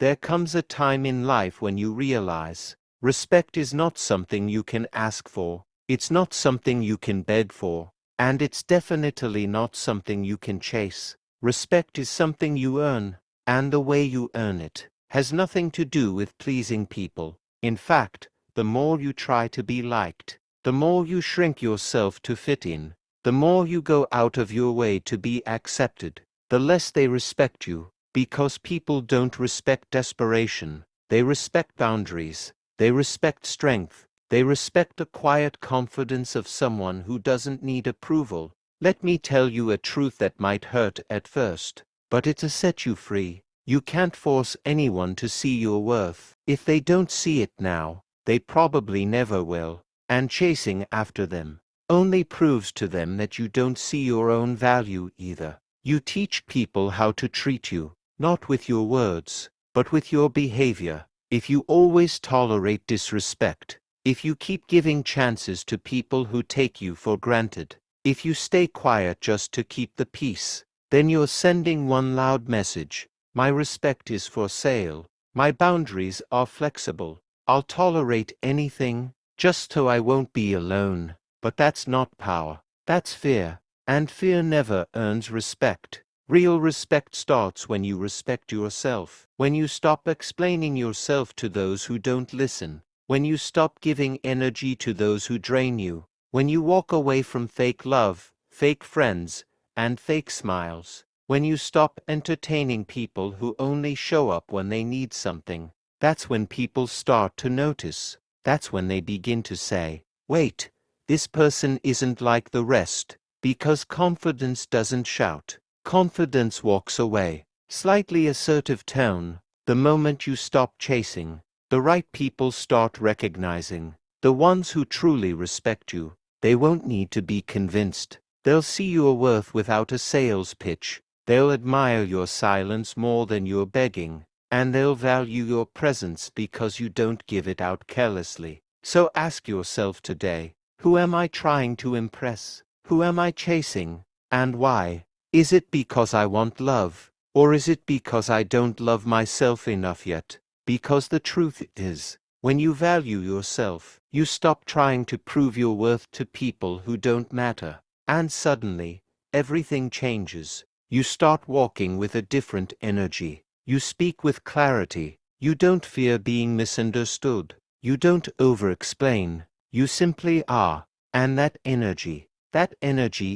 There comes a time in life when you realize respect is not something you can ask for, it's not something you can beg for, and it's definitely not something you can chase. Respect is something you earn, and the way you earn it has nothing to do with pleasing people. In fact, the more you try to be liked, the more you shrink yourself to fit in, the more you go out of your way to be accepted, the less they respect you, because people don't respect desperation, they respect boundaries, they respect strength, they respect the quiet confidence of someone who doesn't need approval. Let me tell you a truth that might hurt at first, but it'll set you free. You can't force anyone to see your worth. If they don't see it now, they probably never will, and chasing after them only proves to them that you don't see your own value either. You teach people how to treat you, not with your words, but with your behavior. If you always tolerate disrespect, if you keep giving chances to people who take you for granted, if you stay quiet just to keep the peace, then you're sending one loud message: my respect is for sale, my boundaries are flexible, I'll tolerate anything, just so I won't be alone. But that's not power, that's fear, and fear never earns respect. Real respect starts when you respect yourself, when you stop explaining yourself to those who don't listen, when you stop giving energy to those who drain you, when you walk away from fake love, fake friends, and fake smiles, when you stop entertaining people who only show up when they need something. That's when people start to notice. That's when they begin to say, wait, this person isn't like the rest, because confidence doesn't shout. Confidence walks away. Slightly assertive tone. The moment you stop chasing, the right people start recognizing. The ones who truly respect you, they won't need to be convinced. They'll see your worth without a sales pitch. They'll admire your silence more than your begging, and they'll value your presence because you don't give it out carelessly. So ask yourself today, who am I trying to impress? Who am I chasing? And why? Is it because I want love? Or is it because I don't love myself enough yet? Because the truth is, when you value yourself, you stop trying to prove your worth to people who don't matter. And suddenly, everything changes. You start walking with a different energy. You speak with clarity. You don't fear being misunderstood. You don't over-explain. You simply are. And that energy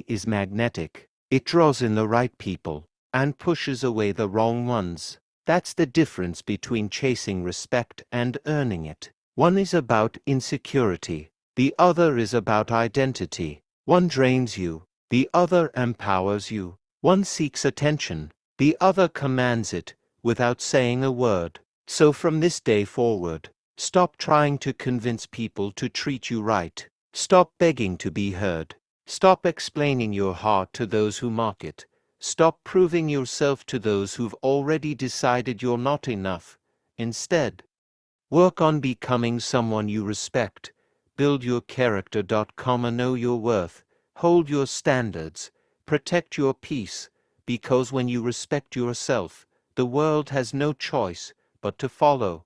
is magnetic. It draws in the right people and pushes away the wrong ones. That's the difference between chasing respect and earning it. One is about insecurity. The other is about identity. One drains you. The other empowers you. One seeks attention. The other commands it without saying a word. So from this day forward, stop trying to convince people to treat you right. Stop begging to be heard. Stop explaining your heart to those who mock it. Stop proving yourself to those who've already decided you're not enough. Instead, work on becoming someone you respect. Build your character. And know your worth. Hold your standards. Protect your peace. Because when you respect yourself, the world has no choice but to follow.